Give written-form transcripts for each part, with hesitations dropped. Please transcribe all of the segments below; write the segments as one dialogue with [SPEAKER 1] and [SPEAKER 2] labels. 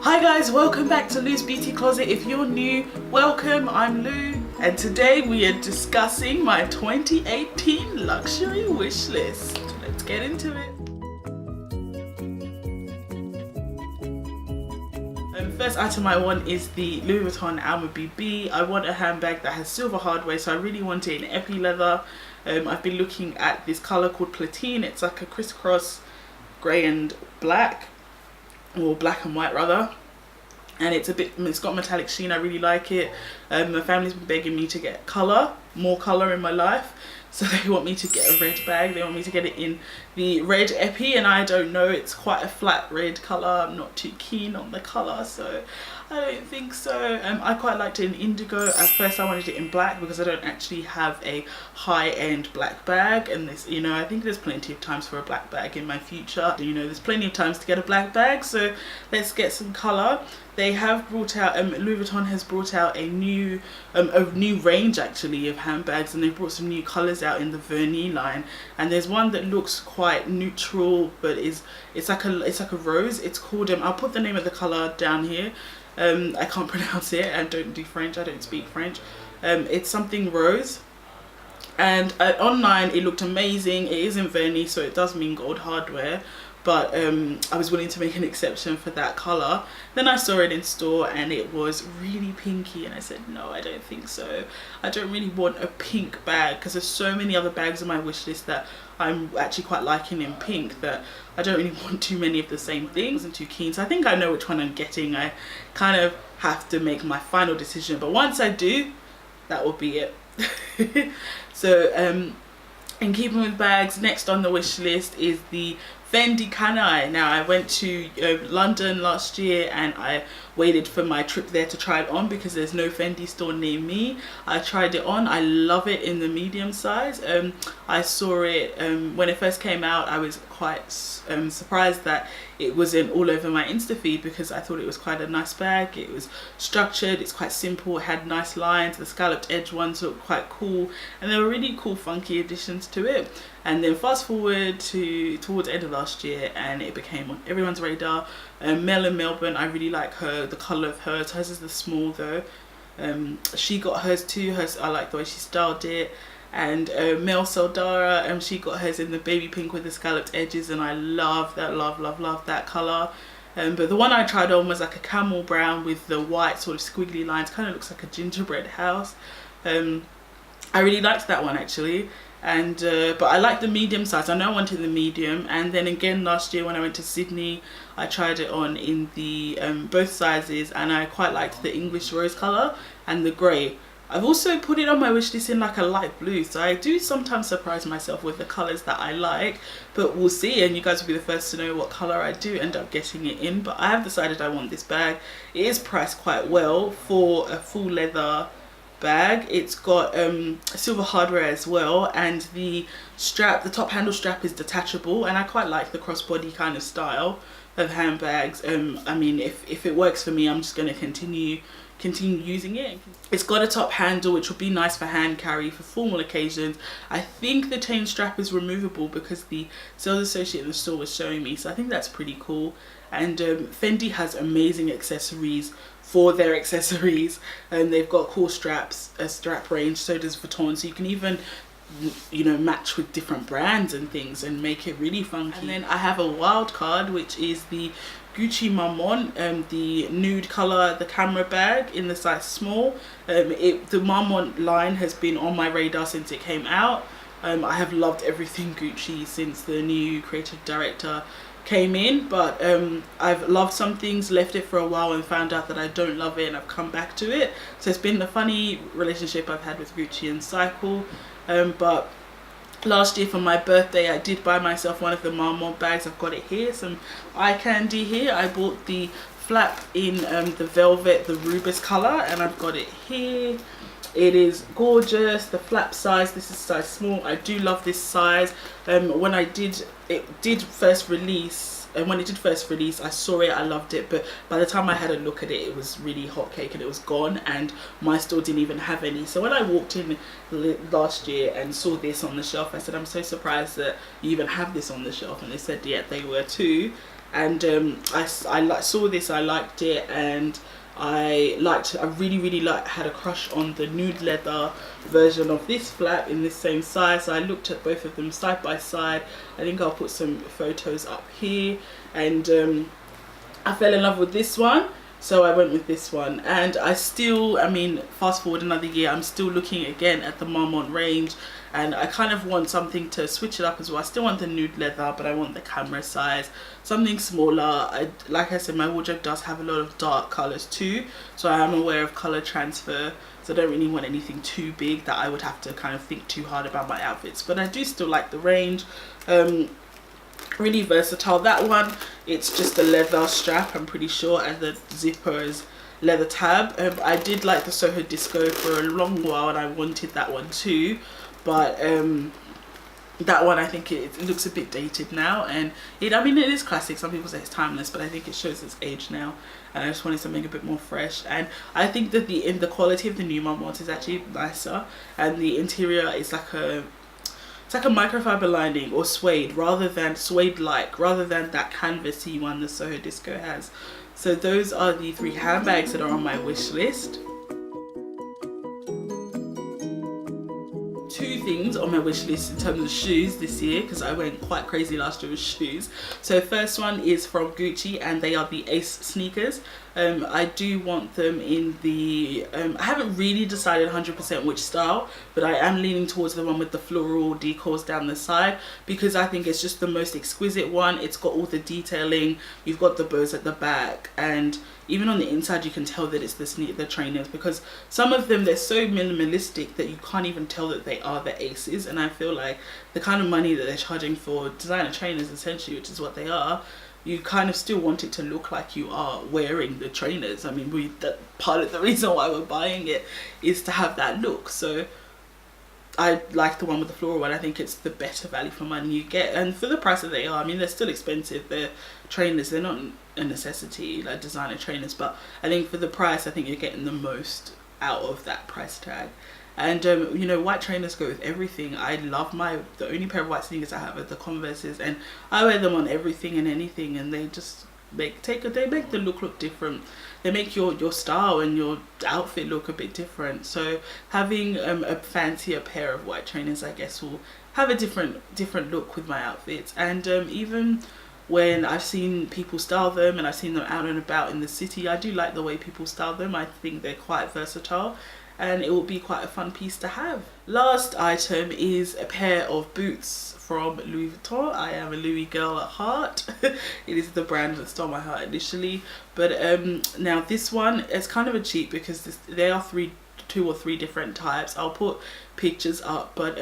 [SPEAKER 1] Hi guys, welcome back to Lou's Beauty Closet. If you're new, welcome, I'm Lou, and today we are discussing my 2018 luxury wish list. Let's get into it. First item I want is the Louis Vuitton Alma BB. I want a handbag that has silver hardware, so I really want it in epi leather. I've been looking at this color called Platine. It's like a crisscross grey and black, or black and white rather, and it's got metallic sheen. I really like it. My family's been begging me to get more color in my life, so they want me to get a red bag. They want me to get it in the red epi, and I don't know, it's quite a flat red color. I'm not too keen on the color, so I don't think so. I quite liked it in indigo. At first I wanted it in black because I don't actually have a high-end black bag, and this, you know, I think there's plenty of times for a black bag in my future. You know, there's plenty of times to get a black bag, so let's get some color. They have brought out, Louis Vuitton has brought out a new range actually of handbags, and they've brought some new colors out in the Vernis line, and there's one that looks quite neutral, but it's like a rose. It's called I'll put the name of the color down here. I can't pronounce it, and don't do French, I don't speak French. It's something rose, and online it looked amazing. It is in Vernis, so it does mean gold hardware, but I was willing to make an exception for that color. Then I saw it in store and it was really pinky, and I said no, I don't think so. I don't really want a pink bag because there's so many other bags on my wish list that I'm actually quite liking in pink, that I don't really want too many of the same things. I'm too keen, so I think I know which one I'm getting. I kind of have to make my final decision, but once I do, that will be it. So in keeping with bags, next on the wish list is the Fendi Canai. Now, I went to London last year and I waited for my trip there to try it on because there's no Fendi store near me. I tried it on. I love it in the medium size. I saw it when it first came out. I was quite surprised that it wasn't all over my Insta feed because I thought it was quite a nice bag. It was structured, it's quite simple, it had nice lines, the scalloped edge ones looked quite cool, and there were really cool funky additions to it. And then fast forward to towards the end of last year and it became on everyone's radar. Mel in Melbourne, I really like her, the colour of hers. Hers is the small though. She got hers too. Hers, I like the way she styled it. And Mel Soldara, she got hers in the baby pink with the scalloped edges, and I love that, love that colour. But the one I tried on was like a camel brown with the white sort of squiggly lines, kind of looks like a gingerbread house. I really liked that one actually. And but I like the medium size. I know I wanted the medium, and then again last year when I went to Sydney I tried it on in the both sizes, and I quite liked the English rose colour and the grey. I've also put it on my wish list in like a light blue, so I do sometimes surprise myself with the colours that I like, but we'll see, and you guys will be the first to know what colour I do end up getting it in. But I have decided I want this bag. It is priced quite well for a full leather bag. It's got silver hardware as well, and the strap, the top handle strap, is detachable, and I quite like the crossbody kind of style of handbags. I mean, if it works for me, I'm just going to continue using it. It's got a top handle which will be nice for hand carry for formal occasions. I think the chain strap is removable because the sales associate in the store was showing me, so I think that's pretty cool. And Fendi has amazing accessories for their accessories, and they've got cool straps, a strap range. So does Vuitton, so you can even, you know, match with different brands and things and make it really funky. And then I have a wild card, which is the Gucci Marmont, the nude color, the camera bag in the size small. The Marmont line has been on my radar since it came out. I have loved everything Gucci since the new creative director came in, but I've loved some things, left it for a while and found out that I don't love it, and I've come back to it. So it's been a funny relationship I've had with Gucci and Cycle. But last year for my birthday I did buy myself one of the Marmont bags. I've got it here, some eye candy here. I bought the flap in the velvet, the rubus color, and I've got it here. It is gorgeous. The flap size, this is size small. I do love this size. When it did first release and when it did first release, I saw it, I loved it, but by the time I had a look at it, it was really hotcake and it was gone, and my store didn't even have any. So when I walked in last year and saw this on the shelf, I said, I'm so surprised that you even have this on the shelf, and they said yeah, they were too. And I saw this, I liked it, and I really had a crush on the nude leather version of this flap in this same size. So I looked at both of them side by side. I think I'll put some photos up here, and I fell in love with this one, so I went with this one. And I mean, fast forward another year, I'm still looking again at the Marmont range, and I kind of want something to switch it up as well. I still want the nude leather, but I want the camera size, something smaller. Like I said, my wardrobe does have a lot of dark colors too, so I am aware of color transfer, so I don't really want anything too big that I would have to kind of think too hard about my outfits. But I do still like the range. Really versatile. That one, it's just a leather strap, I'm pretty sure, and the zipper is leather tab. I did like the Soho Disco for a long while, and I wanted that one too, but that one, I think it looks a bit dated now, and I mean, it is classic. Some people say it's timeless, but I think it shows its age now, and I just wanted something a bit more fresh. And I think that the quality of the new Marmont is actually nicer, and the interior is like a microfiber lining or suede, rather than that canvasy one the Soho Disco has. So those are the 3 handbags that are on my wish list. 2 things on my wish list in terms of shoes this year, because I went quite crazy last year with shoes. So first one is from Gucci, and they are the Ace sneakers. I do want them in the I haven't really decided 100% which style, but I am leaning towards the one with the floral decals down the side, because I think it's just the most exquisite one. It's got all the detailing, you've got the bows at the back, and even on the inside you can tell that it's the trainers, because some of them, they're so minimalistic that you can't even tell that they are the Aces. And I feel like the kind of money that they're charging for designer trainers, essentially, which is what they are, you kind of still want it to look like you are wearing the trainers. I mean, that part of the reason why we're buying it is to have that look. So I like the one with the floral one. I think it's the better value for money you get, and for the price that they are, I mean, they're still expensive. They're trainers, they're not a necessity like designer trainers, but I think for the price, I think you're getting the most out of that price tag. And you know, white trainers go with everything. I love the only pair of white sneakers I have are the Converses, and I wear them on everything and anything, and they just make the look different. They make your style and your outfit look a bit different. So having a fancier pair of white trainers, I guess, will have a different look with my outfits. And even when I've seen people style them and I've seen them out and about in the city, I do like the way people style them. I think they're quite versatile, and it will be quite a fun piece to have. Last item is a pair of boots from Louis Vuitton. I am a Louis girl at heart. It is the brand that stole my heart initially, but now this one is kind of a cheat, because there are 2 or 3 different types. I'll put pictures up, but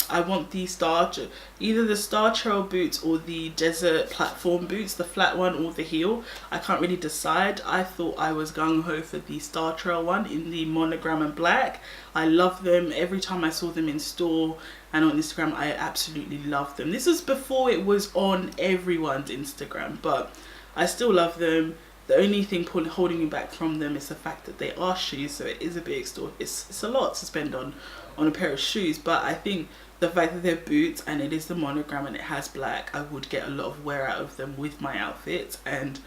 [SPEAKER 1] I want either the Star Trail boots or the Desert Platform boots, the flat one or the heel. I can't really decide. I thought I was gung-ho for the Star Trail one in the monogram and black. I love them. Every time I saw them in store and on Instagram, I absolutely love them. This was before it was on everyone's Instagram, but I still love them. The only thing holding me back from them is the fact that they are shoes, so it is a bit it's a lot to spend on a pair of shoes. But I think the fact that they're boots and it is the monogram and it has black, I would get a lot of wear out of them with my outfits, and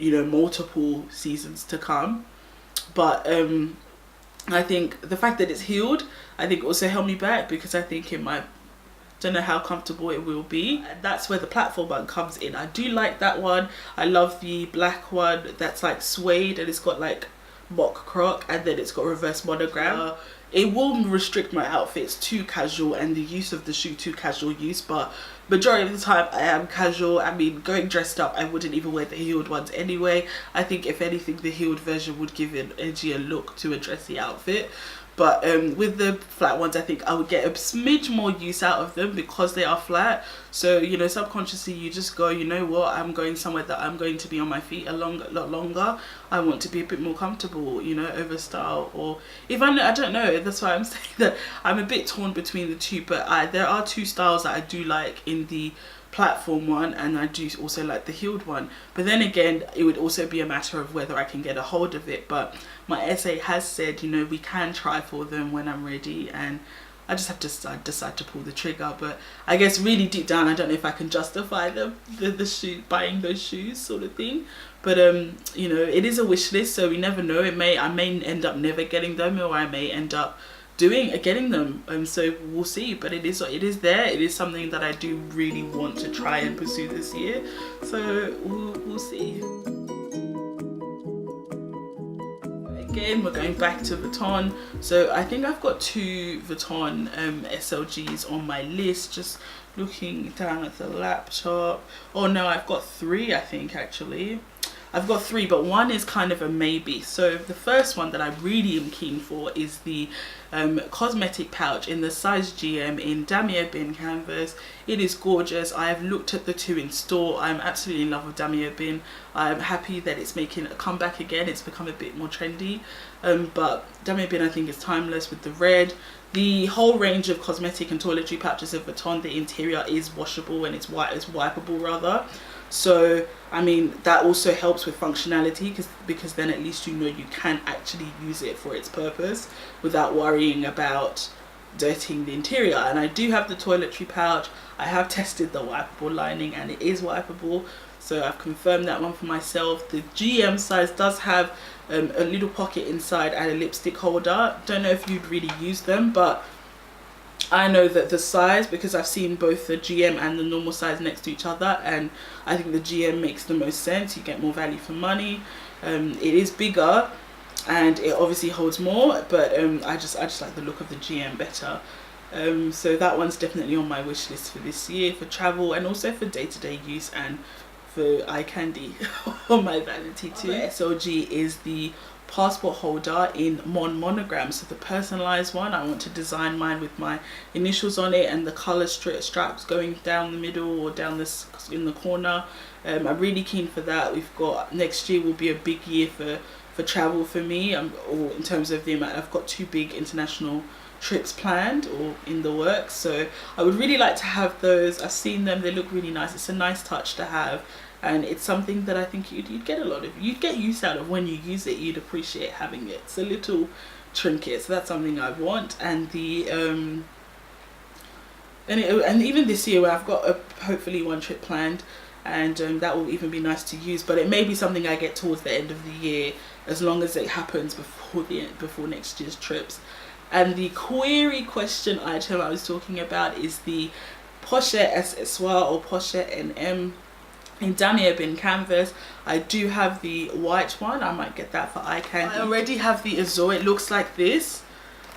[SPEAKER 1] you know, multiple seasons to come. But I think the fact that it's heeled, I think also held me back, because I think it might, don't know how comfortable it will be. That's where the platform one comes in. I do like that one. I love the black one that's like suede and it's got like mock croc, and then it's got reverse monogram. It will restrict my outfits too casual and the use of the shoe to casual use, but majority of the time I am casual. I mean, going dressed up, I wouldn't even wear the heeled ones anyway. I think if anything, the heeled version would give an edgier look to a dressy outfit. But with the flat ones, I think I would get a smidge more use out of them because they are flat. So, you know, subconsciously you just go, you know what, I'm going somewhere that I'm going to be on my feet a lot longer. I want to be a bit more comfortable, you know, over style. Or if I don't know, that's why I'm saying that I'm a bit torn between the two. But there are two styles that I do like in the platform one, and I do also like the heeled one. But then again, it would also be a matter of whether I can get a hold of it. But my SA has said, you know, we can try for them when I'm ready, and I just have to decide to pull the trigger. But I guess really deep down, I don't know if I can justify the shoe, buying those shoes sort of thing. But you know, it is a wish list, so we never know. I may end up never getting them, or I may end up getting them. So we'll see. But it is there. It is something that I do really want to try and pursue this year. So we'll see. Again, we're going back to Vuitton. So I think I've got 2 Vuitton SLGs on my list, just looking down at the laptop. Oh no, I've got 3, I think, actually. I've got 3, but one is kind of a maybe. So the first one that I really am keen for is the cosmetic pouch in the size GM in Damier Bin canvas. It is gorgeous. I have looked at the 2 in store. I'm absolutely in love with Damier Bin. I'm happy that it's making a comeback again. It's become a bit more trendy. But Damier Bin, I think, is timeless with the red. The whole range of cosmetic and toiletry pouches of Vuitton, the interior is washable and it's wipeable rather. So I mean, that also helps with functionality, because then at least you know you can actually use it for its purpose without worrying about dirtying the interior. And I do have the toiletry pouch. I have tested the wipeable lining and it is wipeable, so I've confirmed that one for myself. The GM size does have a little pocket inside and a lipstick holder. Don't know if you'd really use them, but I know that the size, because I've seen both the GM and the normal size next to each other, and I think the GM makes the most sense. You get more value for money. It is bigger and it obviously holds more, but I just like the look of the GM better. So that one's definitely on my wish list for this year, for travel and also for day-to-day use and for eye candy on my vanity too. SLG is the passport holder in monogram, so the personalized one. I want to design mine with my initials on it and the color straps going down the middle or down this in the corner. I'm really keen for that. We've got, next year will be a big year for travel for me, or in terms of the amount. I've got 2 big international trips planned or in the works, so I would really like to have those. I've seen them, they look really nice. It's a nice touch to have, and it's something that I think you'd get you'd get use out of when you use it. You'd appreciate having it. It's a little trinket, so that's something I want. And the and even this year, where I've got hopefully 1 trip planned, and that will even be nice to use. But it may be something I get towards the end of the year, as long as it happens before next year's trips. And the query question item I was talking about is the Pochette Accessoire or Pochette NM in Damier Bin canvas. I do have the white one. I might get that for eye candy. I already have the Azure. It looks like this.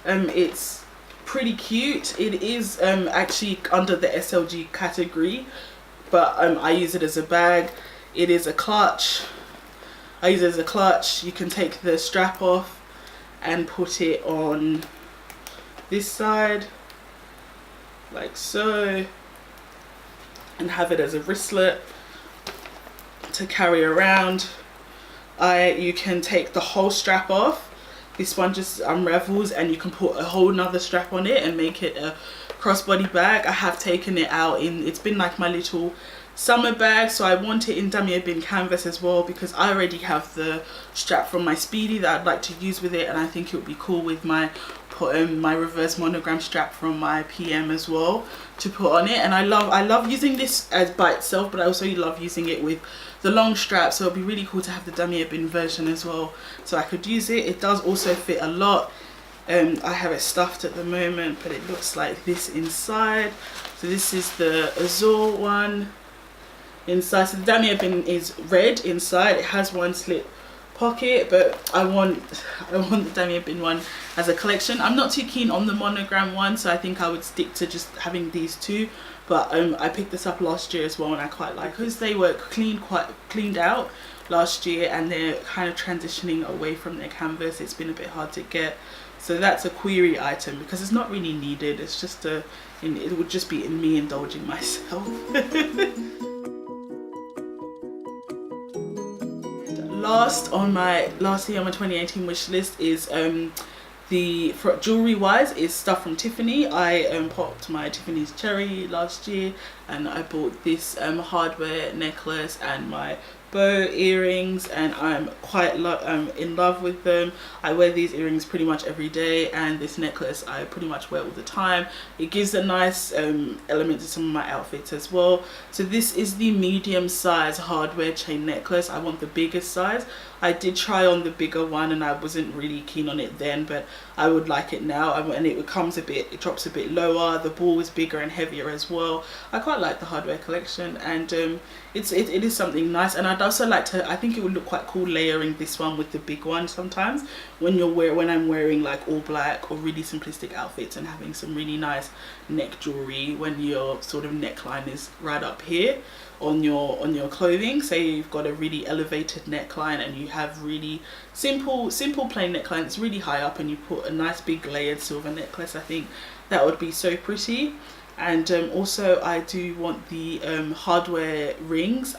[SPEAKER 1] It's pretty cute. It is actually under the SLG category, but I use it as a bag. It is a clutch. I use it as a clutch. You can take the strap off and put it on this side like so, and have it as a wristlet to carry around. You can take the whole strap off. This one just unravels and you can put a whole nother strap on it and make it a crossbody bag. I have taken it out it's been like my little summer bag, so I want it in Damier Bin canvas as well, because I already have the strap from my Speedy that I'd like to use with it, and I think it would be cool with my reverse monogram strap from my PM as well to put on it. And I love using this as by itself, but I also love using it with the long strap, so it'll be really cool to have the Damier Bin version as well, so I could use it. It does also fit a lot. I have it stuffed at the moment, but it looks like this inside. So this is the Azure one inside. So the Damier Bin is red inside. It has 1 slip pocket, but I want the Damier Bin one as a collection. I'm not too keen on the monogram one, so I think I would stick to just having these 2. But I picked this up last year as well, and I quite like, because they were cleaned out last year and they're kind of transitioning away from their canvas. It's been a bit hard to get, So that's a query item because it's not really needed. It's just it would just be in me indulging myself. Last thing on my 2018 wish list is for jewelry wise is stuff from Tiffany. I popped my Tiffany's cherry last year and I bought this hardware necklace and my bow earrings, and I'm quite in love with them. I wear these earrings pretty much every day, and this necklace I pretty much wear all the time. It gives a nice element to some of my outfits as well. So this is the medium size hardware chain necklace. I want the biggest size. I did try on the bigger one and I wasn't really keen on it then, but I would like it now. And it drops a bit lower. The ball is bigger and heavier as well. I quite like the hardware collection, and it is something nice. And I'd also like to, I think it would look quite cool layering this one with the big one sometimes when I'm wearing like all black or really simplistic outfits, and having some really nice neck jewelry when your sort of neckline is right up here on your clothing. Say you've got a really elevated neckline and you have really simple plain neckline that's really high up, and you put a nice big layered silver necklace. I think that would be so pretty. And also I do want the hardware rings.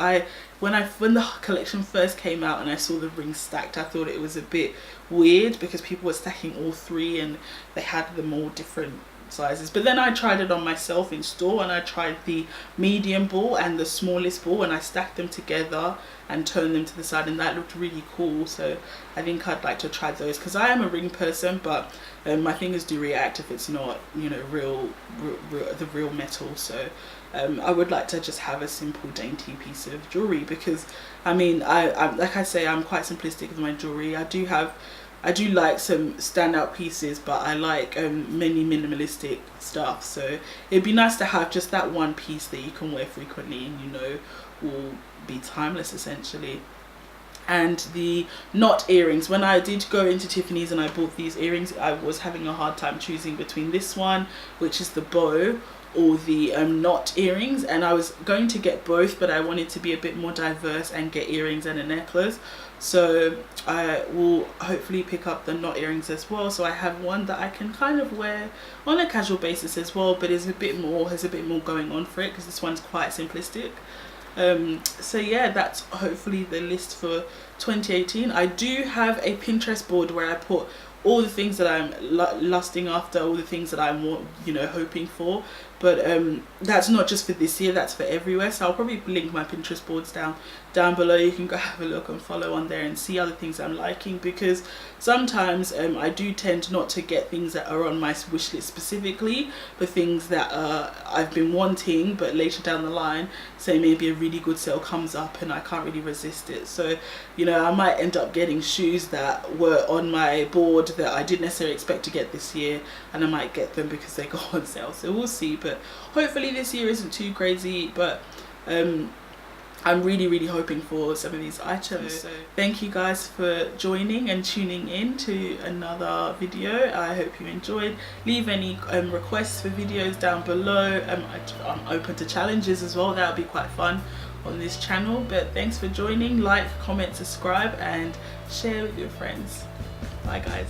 [SPEAKER 1] When the collection first came out and I saw the rings stacked, I thought it was a bit weird because people were stacking all three and they had them all different sizes. But then I tried it on myself in store, and I tried the medium ball and the smallest ball, and I stacked them together and turned them to the side, and that looked really cool. So I think I'd like to try those because I am a ring person, but my fingers do react if it's not, you know, the real metal. So I would like to just have a simple dainty piece of jewelry because I mean I like I say, I'm quite simplistic with my jewelry. I do like some standout pieces, but I like many minimalistic stuff. So it'd be nice to have just that one piece that you can wear frequently and you know will be timeless essentially. And the knot earrings, when I did go into Tiffany's and I bought these earrings, I was having a hard time choosing between this one, which is the bow, or the knot earrings, and I was going to get both, but I wanted to be a bit more diverse and get earrings and a necklace. So I will hopefully pick up the knot earrings as well. So I have one that I can kind of wear on a casual basis as well, but has a bit more going on for it because this one's quite simplistic. So yeah, that's hopefully the list for 2018. I do have a Pinterest board where I put all the things that I'm lusting after, all the things that I'm, you know, hoping for. But that's not just for this year, that's for everywhere. So I'll probably link my Pinterest boards down below. You can go have a look and follow on there and see other things I'm liking, because sometimes I do tend not to get things that are on my wish list specifically, but things that I've been wanting, but later down the line, say maybe a really good sale comes up and I can't really resist it. So, you know, I might end up getting shoes that were on my board that I didn't necessarily expect to get this year, and I might get them because they go on sale. So we'll see, but hopefully this year isn't too crazy. But I'm really hoping for some of these items. So thank you guys for joining and tuning in to another video. I hope you enjoyed. Leave any requests for videos down below. I'm open to challenges as well. That would be quite fun on this channel. But thanks for joining. Like, comment, subscribe, and share with your friends. Bye guys.